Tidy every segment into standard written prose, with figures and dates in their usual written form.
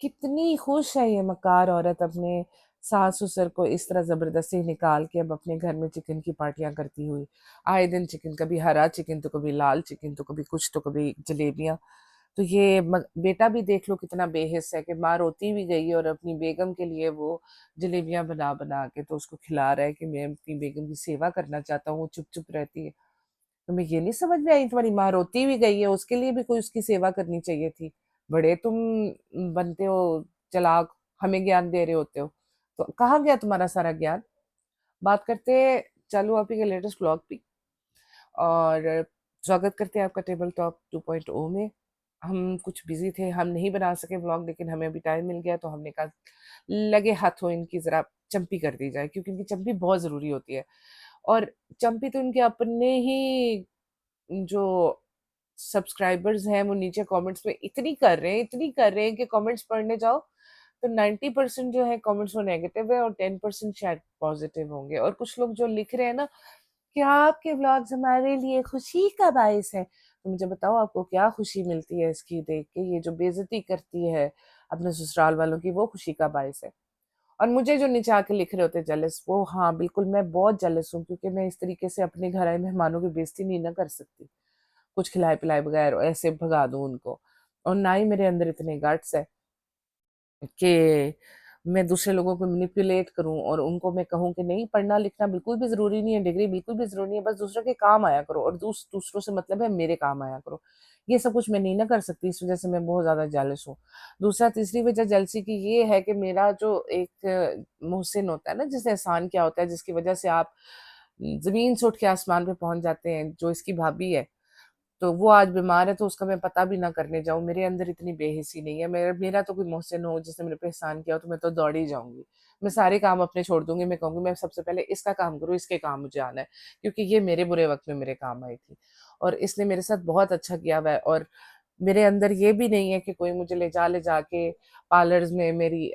कितनी खुश है ये मक्कार औरत अपने सास ससुर को इस तरह ज़बरदस्ती निकाल के अब अपने घर में चिकन की पार्टियाँ करती हुई। आए दिन चिकन, कभी हरा चिकन तो कभी लाल चिकन तो कभी कुछ तो कभी जलेबियाँ। तो ये बेटा भी देख लो कितना बेहिस है कि माँ रोती भी गई है और अपनी बेगम के लिए वो जलेबियाँ बना-बना के तो उसको खिला रहा है कि मैं अपनी बेगम की सेवा करना चाहता हूँ, वो चुप-चुप रहती है। तुम्हें ये नहीं समझ में आई तुम्हारी माँ रोती भी गई है, उसके लिए भी कोई उसकी सेवा करनी चाहिए थी। बड़े तुम बनते हो चालाक, हमें ज्ञान दे रहे होते हो। तो कहाँ गया तुम्हारा सारा ज्ञान? बात करते चालू आप ही के लेटेस्ट व्लॉग पे और स्वागत करते हैं आपका टेबल टॉक 2.0 में। हम कुछ बिज़ी थे, हम नहीं बना सके व्लॉग लेकिन हमें अभी टाइम मिल गया तो हमने कहा लगे हाथों इनकी ज़रा चंपी कर दी जाए क्योंकि इनकी चंपी बहुत ज़रूरी होती है। और चंपी तो इनके अपने ही जो सब्सक्राइबर्स हैं वो नीचे कमेंट्स में इतनी कर रहे हैं कि कमेंट्स पढ़ने जाओ तो 90% जो है कमेंट्स वो नेगेटिव है और 10% शायद पॉजिटिव होंगे और कुछ लोग जो लिख रहे हैं ना कि आपके व्लॉग्स हमारे लिए खुशी का बायस है। तो मुझे बताओ आपको क्या खुशी मिलती है इसकी देख के? ये जो बेइज्जती करती है अपने ससुराल वालों की वो खुशी का बायस है। और मुझे जो नीचे आके लिख रहे होते हैं जेलस वो हाँ बिल्कुल मैं बहुत जेलस हूँ क्योंकि मैं इस तरीके से अपने घर आए मेहमानों की बेइज्जती नहीं ना कर सकती। कुछ खिलाए-पिलाए बगैर ऐसे भगा दूँ उनको। और ना ही मेरे अंदर इतने गट्स है कि मैं दूसरे लोगों को मैनिपुलेट करूँ और उनको मैं कहूँ कि नहीं पढ़ना-लिखना बिल्कुल भी ज़रूरी नहीं है, डिग्री बिल्कुल भी ज़रूरी नहीं है, बस दूसरों के काम आया करो और दूसरों से मतलब है मेरे काम आया करो। ये सब कुछ मैं नहीं ना कर सकती, इस वज़ह से मैं बहुत ज़्यादा जेलस हूँ। दूसरा तीसरी वज़ह जेलसी की ये है कि मेरा जो एक मोहसिन होता है ना, जिसने एहसान किया होता है, जिसकी वज़ह से आप ज़मीन से उठ के आसमान पे पहुँच जाते हैं, जो इसकी भाभी है। तो वो आज बीमार है तो उसका मैं पता भी ना करने जाऊँ, मेरे अंदर इतनी बेहिसी नहीं है। मेरा मेरा तो कोई मोहसिन हो जिसने मेरे पे एहसान किया हो तो मैं तो दौड़ ही जाऊँगी। मैं सारे काम अपने छोड़ दूँगी, मैं कहूँगी मैं सबसे पहले इसका काम करूँ, इसके काम मुझे आना है, क्योंकि ये मेरे बुरे वक़्त में मेरे काम आई थी। और इसने मेरे साथ बहुत अच्छा किया हुआ है और मेरे अंदर ये भी नहीं है कि कोई मुझे ले जा के पार्लर्स में मेरी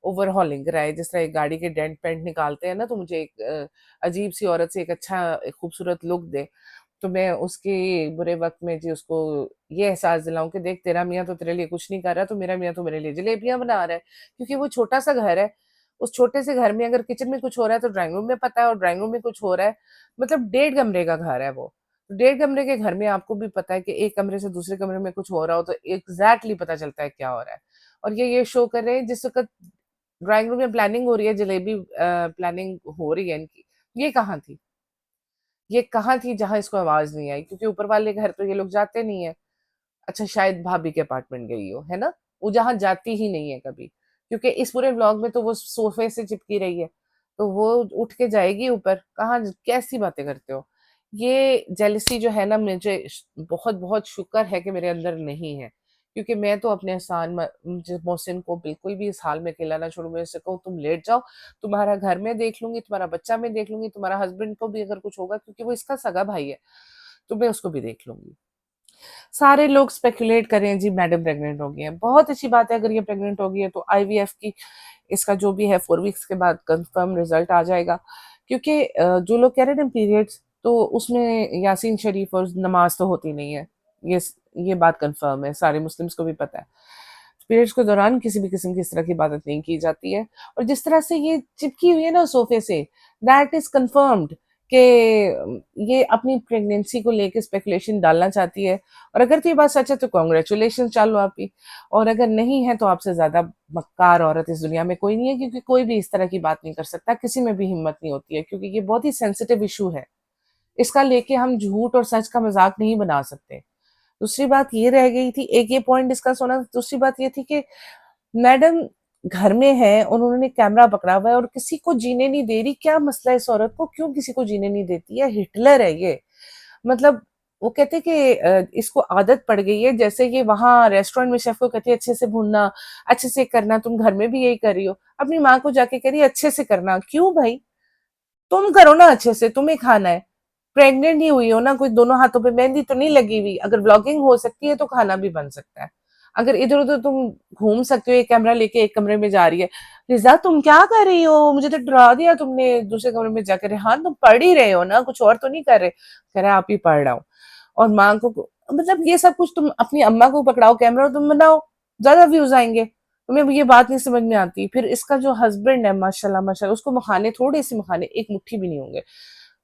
ओवरहॉलिंग कराए। जिस तरह एक गाड़ी के डेंट पेंट निकालते हैं ना तो मुझे एक अजीब-सी औरत से एक अच्छा एक खूबसूरत लुक दे। तो मैं उसके बुरे वक़्त में जी उसको ये एहसास दिलाऊँ कि देख तेरा मियाँ तो तेरे लिए कुछ नहीं कर रहा, तो मेरा मियाँ तो मेरे लिए जलेबियाँ बना रहा है। क्योंकि वो छोटा-सा घर है, उस छोटे से घर में अगर किचन में कुछ हो रहा है तो ड्राइंग रूम में पता है और ड्राइंग रूम में कुछ हो रहा है, मतलब डेढ़ कमरे का घर है वो। डेढ़ कमरे के घर में आपको भी पता है कि एक कमरे से दूसरे कमरे में कुछ हो रहा हो तो एग्ज़ैक्टली पता चलता है क्या हो रहा है। और ये शो कर रहे हैं जिस वक़्त ड्राइंग रूम में प्लानिंग हो रही है, जलेबी प्लानिंग हो रही है इनकी, ये कहाँ थी? ये कहाँ थी जहाँ इसको आवाज़ नहीं आई? क्योंकि ऊपर वाले घर तो ये लोग जाते नहीं है। अच्छा शायद भाभी के अपार्टमेंट गई हो, है ना? वो जहाँ जाती ही नहीं है कभी, क्योंकि इस पूरे व्लॉग में तो वो सोफ़े से चिपकी रही है, तो वो उठ के जाएगी ऊपर, कहाँ कैसी बातें करते हो? ये जेलसी जो है ना मुझे बहुत-बहुत शुक्र है कि मेरे अंदर नहीं है, क्योंकि मैं तो अपने एहसान मोहसिन को बिल्कुल भी इस हाल में अकेला ना छोड़ूँ, मैं उससे कहूँ तुम लेट जाओ, तुम्हारा घर मैं देख लूँगी, तुम्हारा बच्चा मैं देख लूँगी, तुम्हारा हस्बैंड को भी अगर कुछ होगा क्योंकि वो इसका सगा भाई है, तो मैं उसको भी देख लूँगी। सारे लोग स्पेकुलेट कर रहे हैं जी मैडम प्रेग्नेंट हो गई हैं। बहुत अच्छी बात है अगर ये प्रेग्नेंट हो गई है तो आईवीएफ की इसका जो भी है 4 वीक्स के बाद कंफर्म रिजल्ट आ जाएगा। क्योंकि जो लोग कह रहे हैं ना पीरियड्स तो उसमें यासीन शरीफ और नमाज तो होती नहीं है। ये ये बात कंफर्म है, सारे मुस्लिम्स को भी पता है। पीरियड्स के दौरान किसी भी किस्म की इस तरह की इबादत नहीं की जाती है और जिस तरह से ये चिपकी हुई है ना सोफे से दैट इज़ कन्फर्म्ड कि ये अपनी प्रेगनेंसी को लेके स्पेकुलेशन डालना चाहती है और अगर तो ये बात सच है तो कांग्रेचुलेशंस चालू आप ही और अगर नहीं है तो आपसे ज़्यादा मक्कार औरत इस दुनिया में कोई नहीं है क्योंकि कोई भी इस तरह की बात नहीं कर सकता, किसी में भी हिम्मत नहीं होती है क्योंकि ये बहुत ही सेंसिटिव इशू है। इसका लेके हम झूठ और सच का मज़ाक नहीं बना सकते। दूसरी बात ये रह गई थी, एक ये पॉइंट डिस्कस होना, दूसरी बात ये थी कि मैडम घर में है और उन्होंने कैमरा पकड़ा हुआ है और किसी को जीने नहीं दे रही, क्या मसला है इस औरत को? क्यों किसी को जीने नहीं देती है? हिटलर है ये। मतलब वो कहते हैं कि इसको आदत पड़ गई है, जैसे ये वहाँ रेस्टोरेंट में शेफ़ को कहती है अच्छे से भूनना, अच्छे से करना, तुम घर में भी यही कर रही हो। अपनी माँ को जाके कह रही है अच्छे से करना, क्यों भई? तुम करो ना अच्छे से, तुम्हें खाना है। प्रेग्नेंट ही हुई हो ना, कोई दोनों हाथों पे मेहंदी तो नहीं लगी हुई। अगर व्लॉगिंग हो सकती है तो खाना भी बन सकता है। अगर इधर-उधर तुम घूम सकते हो, एक कैमरा लेके एक कमरे में जा रही है। लिज़ा तुम क्या कर रही हो? मुझे तो डरा दिया तुमने दूसरे कमरे में जाकर। हाँ, तुम पढ़ ही रहे हो ना, कुछ और तो नहीं कर रहे। कह रहा है आप ही पढ़ रहा हूँ। और माँ को मतलब ये सब कुछ तुम अपनी अम्मा को पकड़ाओ कैमरा और तुम बनाओ, ज़्यादा व्यूज़ आएँगे। तुम्हें ये बात नहीं समझ में आती। फिर इसका जो हस्बैंड है माशाल्लाह माशाल्लाह, उसको मखाने, थोड़े से मखाने, एक मुट्ठी भी नहीं होंगे,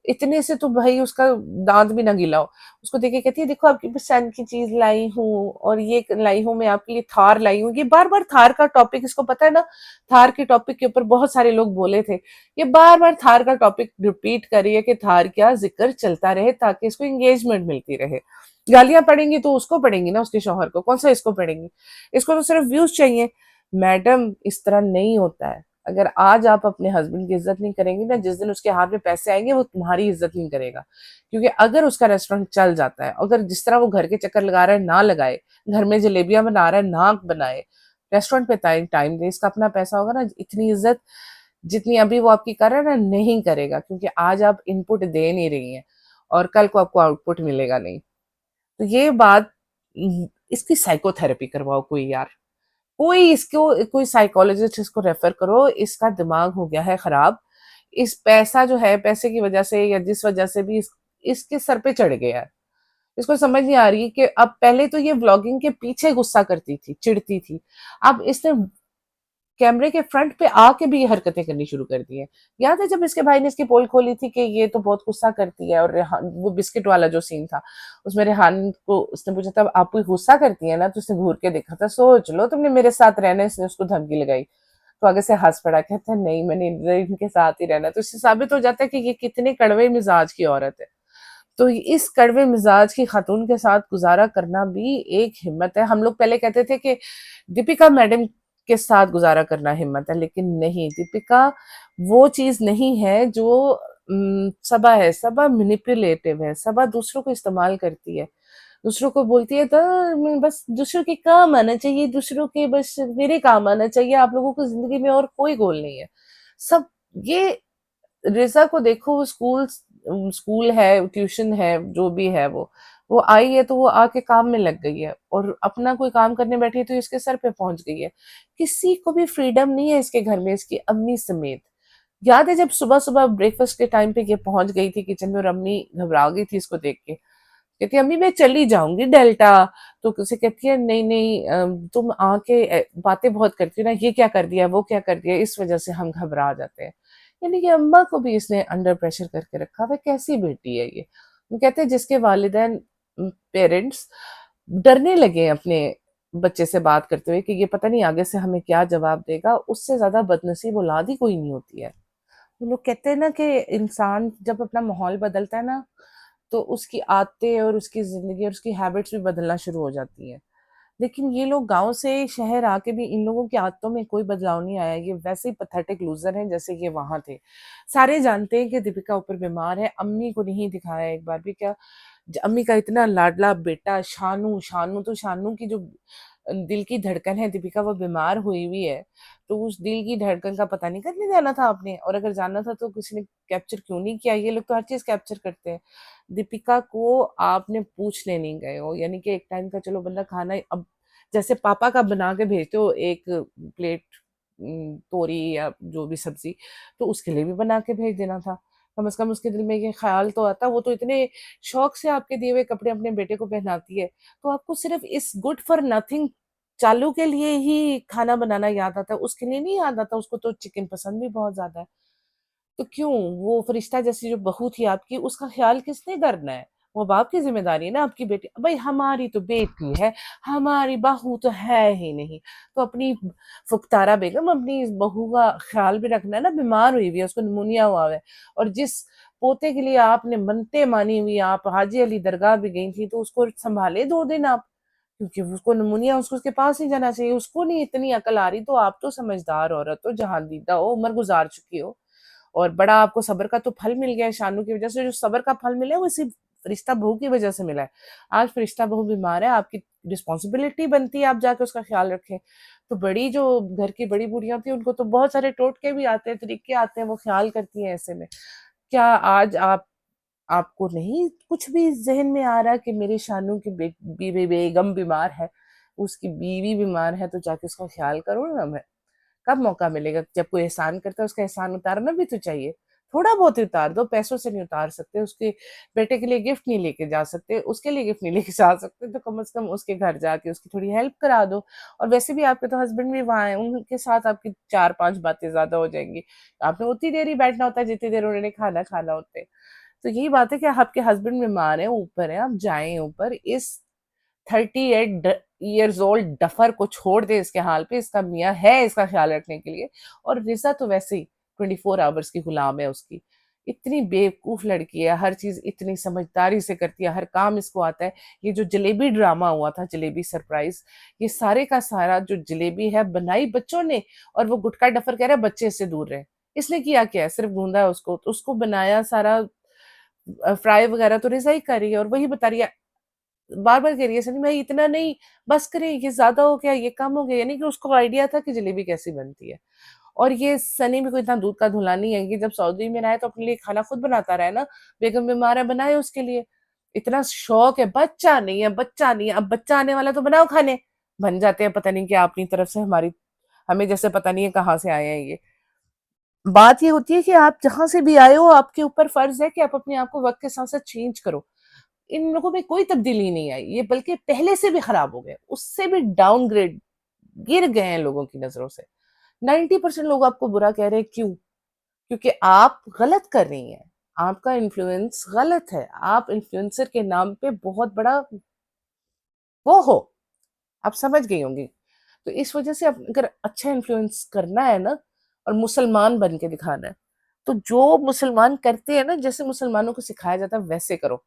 इतने से तो भाई उसका दांत भी ना गिलाओ। उसको देख के कहती है देखो आपकी पसंद की चीज लाई हूँ, और ये लाई हूँ मैं आपके लिए, थार लाई हूँ। ये बार बार थार का टॉपिक, इसको पता है ना, थार के टॉपिक के ऊपर बहुत सारे लोग बोले थे। ये बार बार थार का टॉपिक रिपीट कर रही है कि थार क्या जिक्र चलता रहे ताकि इसको एंगेजमेंट मिलती रहे। गालियां पड़ेंगी तो उसको पड़ेंगी ना, उसके शौहर को, कौन सा इसको पड़ेंगी। इसको तो सिर्फ व्यूज चाहिए। मैडम इस तरह नहीं होता है। अगर आज आप अपने हस्बैंड की इज्जत नहीं करेंगी ना, जिस दिन उसके हाथ में पैसे आएंगे वो तुम्हारी इज्जत नहीं करेगा। क्योंकि अगर उसका रेस्टोरेंट चल जाता है, अगर जिस तरह वो घर के चक्कर लगा रहा है ना लगाए, घर में जलेबियां बना रहा है ना बनाए, रेस्टोरेंट पे टाइम टाइम दे, इसका अपना पैसा होगा ना, इतनी इज्जत जितनी अभी वो आपकी कर रहा है ना, नहीं करेगा। क्योंकि आज आप इनपुट दे नहीं रही हैं और कल को आपको आउटपुट मिलेगा नहीं। तो ये बात, इसकी साइकोथेरेपी करवाओ कोई यार, कोई इसको, कोई साइकोलॉजिस्ट इसको रेफर करो। इसका दिमाग हो गया है खराब। इस पैसा जो है, पैसे की वजह से या जिस वजह से भी इसके सर पे चढ़ गया है। इसको समझ नहीं आ रही कि अब, पहले तो ये व्लॉगिंग के पीछे गुस्सा करती थी, चिढ़ती थी। अब इसने कैमरे के फ्रंट पे आके भी ये हरकतें करनी शुरू कर दी है। याद है जब इसके भाई ने इसकी पोल खोली थी कि ये तो बहुत गुस्सा करती है, और रेहान, वो बिस्किट वाला जो सीन था, उसमें रेहान को उसने पूछा था आप कोई गुस्सा करती है ना, तो उसने घूर के देखा था, सोच लो तुमने मेरे साथ रहने से उसको धमकी लगाई। तो आगे से हंस पड़ा, कहता है नहीं मैंने इनके साथ ही रहना। तो इससे साबित हो जाता है कि ये कितने कड़वे मिजाज की औरत है। तो इस कड़वे मिजाज की खातून के साथ गुजारा करना भी एक हिम्मत है। हम लोग पहले कहते थे कि दीपिका मैडम के साथ गुजारा करना हिम्मत है, लेकिन नहीं, दीपिका वो चीज नहीं है जो सबा है। सबा मैनिपुलेटिव है, सबा दूसरों को इस्तेमाल करती है, दूसरों को बोलती है तो मैं बस दूसरों के काम आना चाहिए, दूसरों के बस मेरे काम आना चाहिए, आप लोगों को जिंदगी में और कोई गोल नहीं है। सब ये, रिज़ा को देखो, वो स्कूल है, ट्यूशन है, जो भी है वो आई है तो वो आके काम में लग गई है, और अपना कोई काम करने बैठी है तो इसके सर पे पहुंच गई है। किसी को भी फ्रीडम नहीं है इसके घर में, इसकी अम्मी समेत। याद है जब सुबह सुबह ब्रेकफास्ट के टाइम पे ये पहुंच गई थी किचन में, और अम्मी घबरा गई थी इसको देख के, कहती है अम्मी मैं चली जाऊंगी डेल्टा। तो उसे कहती है नहीं नहीं, तुम आके बातें बहुत करती हो ना, ये क्या कर दिया, वो क्या कर दिया, इस वजह से हम घबरा जाते हैं। यानी कि अम्मा को भी इसने अंडर प्रेशर करके रखा हुआ है। कैसी बेटी है ये। वो कहते हैं जिसके वालिदैन, पेरेंट्स डरने लगे अपने बच्चे से बात करते हुए कि ये पता नहीं आगे से हमें क्या जवाब देगा, उससे ज्यादा बदनसीब औलाद ही कोई नहीं होती है। वो लोग कहते हैं ना कि इंसान जब अपना माहौल बदलता है ना, तो उसकी आदतें और उसकी जिंदगी और उसकी हैबिट्स भी बदलना शुरू हो जाती हैं। लेकिन ये लोग गांव से शहर आके भी इन लोगों की आदतों में कोई बदलाव नहीं आया। ये वैसे ही पथेटिक लूजर हैं जैसे ये वहां थे। सारे जानते हैं कि दीपिका ऊपर बीमार है, अम्मी को नहीं दिखाया एक बार भी। क्या अम्मी का इतना लाडला बेटा शानू, शानू तो शानू की जो दिल की धड़कन है दीपिका, वो बीमार हुई हुई है। तो उस दिल की धड़कन का पता नहीं करने जाना था आपने, और अगर जाना था तो किसी ने कैप्चर क्यों नहीं किया। ये लोग तो हर चीज कैप्चर करते हैं। दीपिका को आपने पूछ ले नहीं गए हो, यानी कि एक टाइम का चलो बंदा खाना अब, जैसे पापा का बना के भेजते हो एक प्लेट तोरी या जो भी सब्जी, तो उसके लिए भी बना के भेज देना था। कम से कम उसके दिल में ये ख्याल तो आता। वो तो इतने शौक से आपके दिए हुए कपड़े अपने बेटे को पहनाती है, तो आपको सिर्फ इस गुड फॉर नथिंग चालू के लिए ही खाना बनाना याद आता है, उसके लिए नहीं याद आता। उसको तो चिकन पसंद भी बहुत ज्यादा है। तो क्यों, वो फरिश्ता जैसी जो बहू थी आपकी, उसका ख्याल किसने करना है। वो बाप की जिम्मेदारी है ना आपकी बेटी। भाई हमारी तो बेटी है, हमारी बहू तो है ही नहीं। तो अपनी फुकतारा बेगम, अपनी इस बहू का ख्याल भी रखना है ना। बीमार हुई हुई है, उसको निमोनिया हुआ है, और जिस पोते के लिए आपने मनते मानी हुई, आप हाजी अली दरगाह भी गई थी, तो उसको संभाले 2 दिन आप। क्योंकि उसको निमोनिया, उसको उसके पास नहीं जाना चाहिए। उसको नहीं इतनी अकल आ रही, तो आप तो समझदार औरत हो, जहांदीदा हो, उम्र गुजार चुकी हो, और बड़ा आपको सब्र का तो फल मिल गया है। शानू की वजह से जो सब्र का फल मिला है वो इसी फरिश्ता बहू की वजह से मिला है। आज फरिश्ता बहू बीमार है, आपकी रिस्पॉन्सिबिलिटी बनती है आप जाके उसका ख्याल रखें। तो बड़ी जो घर की बड़ी बूढ़ियां होती हैं, उनको तो बहुत सारे टोटके भी आते हैं, तरीके आते हैं, वो ख्याल करती हैं ऐसे में। क्या आज आपको नहीं कुछ भी जहन में आ रहा कि मेरे शानू की बेगम बीमार है, उसकी बीवी बीमार है, तो जाके उसका ख्याल करो ना। मैं कब मौका मिलेगा, जब कोई एहसान करता है उसका एहसान उतारना भी तो चाहिए। थोड़ा बहुत ही उतार दो, पैसों से नहीं उतार सकते, उसके बेटे के लिए गिफ्ट नहीं लेके जा सकते, उसके लिए गिफ्ट नहीं लेके जा सकते, तो कम से कम उसके घर जाके उसकी थोड़ी हेल्प करा दो। और वैसे भी आपके तो हस्बैंड भी वहाँ हैं, उनके साथ आपकी 4-5 बातें ज़्यादा हो जाएँगी। आपने उतनी देर ही बैठना होता है जितनी देर उन्होंने खाना खाना होता है। तो यही बात है कि आपके हस्बैंड बीमार हैं, ऊपर हैं, आप जाएँ ऊपर, इस 38 ईयर्स ओल्ड डफर को छोड़ दे इसके हाल पे, इसका मियाँ है इसका ख्याल रखने के लिए। और रिजा तो वैसे ही 24 आवर्स की गुलाम है उसकी। इतनी बेवकूफ लड़की है, हर चीज इतनी समझदारी से करती है, हर काम इसको आता है। ये जो जलेबी ड्रामा हुआ था, जलेबी सरप्राइज, ये सारे का सारा जो जलेबी है बनाई बच्चों ने, और वो गुटका डफर कह रहा है बच्चे इससे दूर रहे। इसने किया क्या है, सिर्फ ढूंढा है उसको, तो उसको बनाया सारा फ्राई वगैरह तो रिजा ही कर रही है, और वही बता रही है, बार बार कह रही है सनी भाई इतना नहीं, बस करें, ये ज्यादा हो गया, ये कम हो गया। यानी कि उसको आइडिया था कि जलेबी कैसी बनती है। और ये सनी भी कोई इतना दूध का धुला नहीं है कि जब सऊदी में रहा है तो अपने लिए खाना खुद बनाता रहा है ना। बेगम बीमार है, बनाए उसके लिए। इतना शौक है, बच्चा नहीं है, बच्चा नहीं है, अब बच्चा आने वाला तो बनाओ खाने। बन जाते हैं, पता नहीं क्या अपनी तरफ से, हमारी हमें जैसे पता नहीं है कहाँ से आए हैं ये। बात ये होती है कि आप जहां से भी आए हो, आपके ऊपर फर्ज है कि आप अपने आप को वक्त के साथ साथ चेंज करो। इन लोगों में कोई तब्दीली नहीं आई, ये बल्कि पहले से भी खराब हो गए, उससे भी डाउनग्रेड, गिर गए हैं लोगों की नजरों से। 90% लोग आपको बुरा कह रहे हैं, क्यों? क्योंकि आप गलत कर रही हैं, आपका इन्फ्लुएंस गलत है, आप इन्फ्लुएंसर के नाम पे बहुत बड़ा वो हो, आप समझ गई होंगी। तो इस वजह से अगर अच्छा इन्फ्लुएंस करना है ना, और मुसलमान बन के दिखाना है, तो जो मुसलमान करते हैं ना, जैसे मुसलमानों को सिखाया जाता है वैसे करो।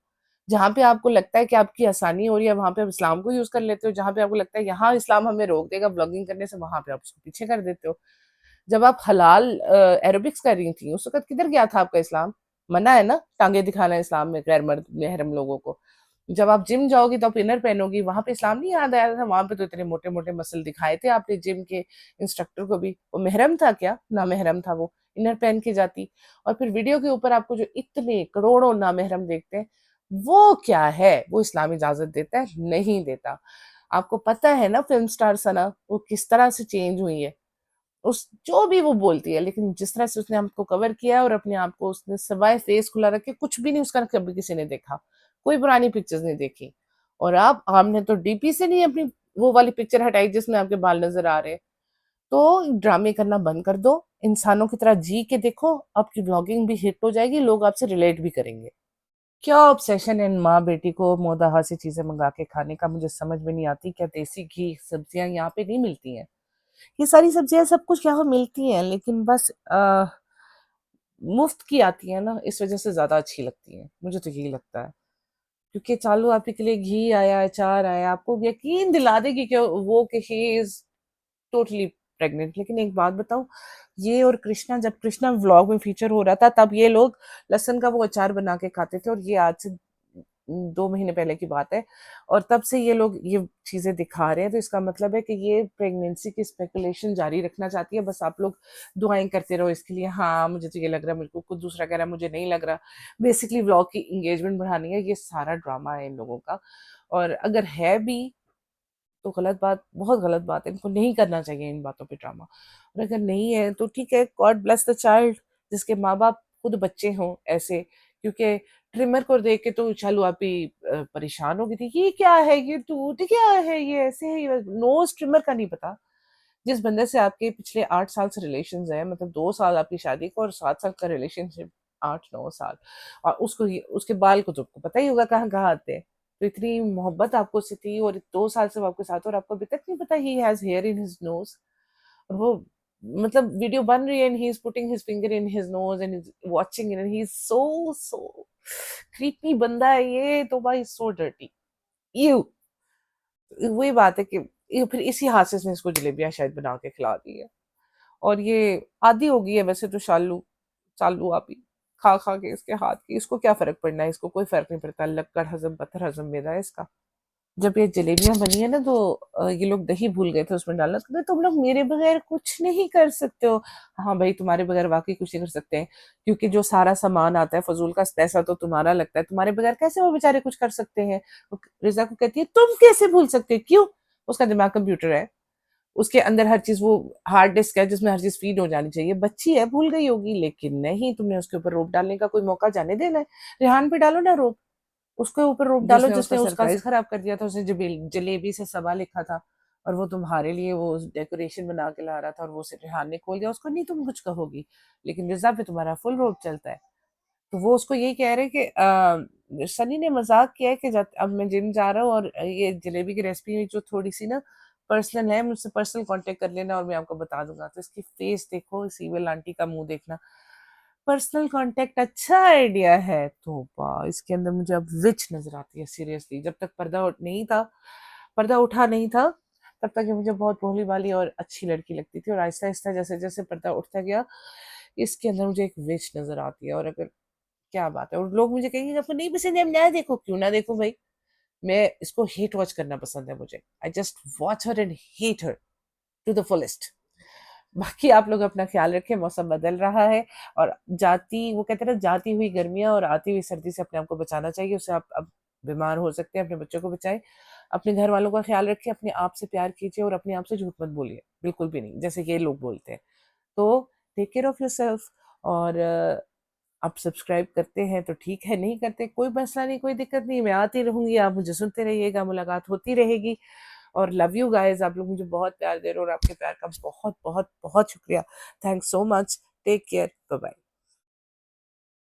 जहाँ पे आपको लगता है कि आपकी आसानी हो रही है, वहां पे आप इस्लाम को यूज कर लेते हो। जहाँ पे आपको लगता है यहाँ इस्लाम हमें रोक देगा ब्लॉगिंग करने से, वहां पे आप उसको पीछे कर देते हो। जब आप हलाल एरोबिक्स कर रही थी, उस वक्त किधर गया था आपका इस्लाम? मना है ना टांगे दिखाना इस्लाम में गैर मर्द महरम लोगों को। जब आप जिम जाओगी तो आप इनर पहनोगी, वहां पे इस्लाम नहीं याद आया था? वहां पे तो इतने मोटे मोटे मसल दिखाए थे आपने जिम के इंस्ट्रक्टर को भी। वो महरम था क्या? ना महरम था वो, इनर पहन के जाती। और फिर वीडियो के ऊपर आपको जो इतने करोड़ों ना महरम देखते हैं, वो क्या है? वो इस्लाम इजाजत देता है? नहीं देता। आपको पता है ना फिल्म स्टार सना वो किस तरह से चेंज हुई है, उस जो भी वो बोलती है, लेकिन जिस तरह से उसने हमको कवर किया और अपने आप को उसने सवाए फेस खुला रख के, कुछ भी नहीं उसका कभी किसी ने देखा, कोई पुरानी पिक्चर्स नहीं देखी। और आप हमने तो डीपी से नहीं अपनी वो वाली पिक्चर हटाई जिसमें आपके बाल नजर आ रहे हैं। तो ड्रामे करना बंद कर दो, इंसानों की तरह जी के देखो, आपकी ब्लॉगिंग भी हिट हो जाएगी, लोग आपसे रिलेट भी करेंगे। क्या ऑब्सेशन है इन माँ बेटी को मोदाहा से चीजें मंगा के खाने का, मुझे समझ में नहीं आती। क्या देसी घी सब्जियां यहाँ पे नहीं मिलती हैं? ये सारी सब्जियां सब कुछ यहाँ मिलती हैं, लेकिन बस मुफ्त की आती है ना, इस वजह से ज्यादा अच्छी लगती है, मुझे तो यही लगता है। क्योंकि चालू आपके के लिए घी आया, अचार आया, आपको यकीन दिला देगी कि वो कि ही इज टोटली प्रेग्नेंट। लेकिन एक बात बताऊं, ये और कृष्णा, जब कृष्णा व्लॉग में फीचर हो रहा था तब ये लोग लहसुन का वो अचार बना के खाते थे, और ये आज से 2 महीने पहले की बात है। और तब से ये लोग ये चीजें दिखा रहे हैं, तो इसका मतलब है कि ये प्रेगनेंसी की स्पेकुलेशन जारी रखना चाहती है। बस आप लोग दुआएं करते रहो इसके लिए। हाँ मुझे तो ये लग रहा है, मेरे को कुछ दूसरा कह रहा है, मुझे नहीं लग रहा। बेसिकली व्लॉग की इंगेजमेंट बढ़ानी है, ये सारा ड्रामा है इन लोगों का। और अगर है भी तो गलत बात, बहुत गलत बात है, इनको नहीं करना चाहिए इन बातों पे ड्रामा। और अगर नहीं है तो ठीक है, गॉड ब्लेस द चाइल्ड, जिसके माँ बाप खुद बच्चे हों ऐसे। क्योंकि ट्रिमर को देख के तो चालू आप ही परेशान हो गई थी, ये क्या है, ये टूट क्या है, ये ऐसे है, ये नोज ट्रिमर का नहीं पता। जिस बंदे से आपके पिछले 8 साल से रिलेशन है, मतलब 2 साल आपकी शादी को और 7 साल का रिलेशनशिप, 8-9 साल, और उसको उसके बाल को तो आपको पता ही होगा कहाँ कहाँ आते हैं। तो इतनी मोहब्बत आपको से थी, और 2 साल से वो आपके साथ, और आपको अभी तक नहीं पता he has here in his nose. और वो मतलब वीडियो बन रही है and he is putting his finger in his nose and is watching it, and he is so so creepy बंदा है ये तो भाई, सो डर्टी। यू वही बात है कि ये फिर इसी हाथ से इसने इसको जलेबियां शायद बना के खिला दी है। और ये आदी हो गई है वैसे तो शालू, चालू आप ही खा खा के इसके हाथ की, इसको क्या फर्क पड़ना है, इसको कोई फर्क नहीं पड़ता, लक्कड़ हजम पत्थर हजम मेरा है इसका। जब ये जलेबियां बनी है ना, तो ये लोग दही भूल गए थे उसमें डालना, तो कहते, तुम लोग मेरे बगैर कुछ नहीं कर सकते हो। हाँ भाई, तुम्हारे बगैर वाकई कुछ नहीं कर सकते हैं, क्योंकि जो सारा सामान आता है फजूल का पैसा तो तुम्हारा लगता है, तुम्हारे बगैर कैसे वो बेचारे कुछ कर सकते हैं। वो रिजा को कहती है तुम कैसे भूल सकते हो, क्यों? उसका दिमाग कंप्यूटर है। उसके अंदर हर चीज़, वो हार्ड डिस्क है जिसमें हर चीज़ फीड हो जानी चाहिए। बच्ची है, भूल गई होगी, लेकिन नहीं, तुमने उसके ऊपर रोब डालने का कोई मौका जाने देना है? रेहान पे डालो ना रोब, उसके ऊपर रोब डालो जिसने उसका जिसने उसका सरप्राइज खराब कर दिया था। उसने जलेबी से सबा लिखा था और वो तुम्हारे लिए वो डेकोरेशन बना के ला रहा था और वो सिर्फ रेहान ने खोल दिया। उसको नहीं तुम कुछ कहोगी, लेकिन रिजा पे तुम्हारा फुल रोब चलता है। तो वो उसको यही कह रहे कि सनी ने मजाक किया है कि अब मैं जिम जा रहा हूँ और ये जलेबी की रेसिपी जो थोड़ी सी ना पर्सनल है, मुझसे पर्सनल कांटेक्ट कर लेना और मैं आपको बता दूंगा। तो इसकी फेस देखो, सीवल आंटी का मुंह देखना। पर्सनल कांटेक्ट अच्छा आइडिया है तो इसके अंदर मुझे अब विच नजर आती है सीरियसली। जब तक नहीं था, पर्दा उठा नहीं था, तब तक ये मुझे बहुत भोली भाली और अच्छी लड़की लगती थी, और आहिस्ता आहिस्ता जैसे जैसे पर्दा उठता गया, इसके अंदर मुझे एक विच नजर आती है। और अगर, क्या बात है, और लोग मुझे कहेंगे आपको नहीं पसंद है, हम ना देखो, क्यों ना देखो भाई, मैं इसको हेट वॉच करना पसंद है मुझे। I just watch her and hate her to the fullest. बाकी आप लोग अपना ख्याल रखें, मौसम बदल रहा है, और वो कहते हैं ना, जाती हुई गर्मियां और आती हुई सर्दी से अपने आप को बचाना चाहिए। उससे आप अब बीमार हो सकते हैं। अपने बच्चों को बचाएं, अपने घर वालों का ख्याल रखें, अपने आप से प्यार कीजिए और अपने आप से झूठ मत बोलिए, बिल्कुल भी नहीं, जैसे ये लोग बोलते हैं। तो टेक केयर ऑफ योरसेल्फ। और आप सब्सक्राइब करते हैं तो ठीक है, नहीं करते कोई मसला नहीं, कोई दिक्कत नहीं, मैं आती रहूंगी, आप मुझे सुनते रहिएगा, मुलाकात होती रहेगी। और लव यू गाइस, आप लोग मुझे बहुत प्यार दे रहे हो और आपके प्यार का बहुत बहुत बहुत शुक्रिया। Thanks so much. Take care, bye bye.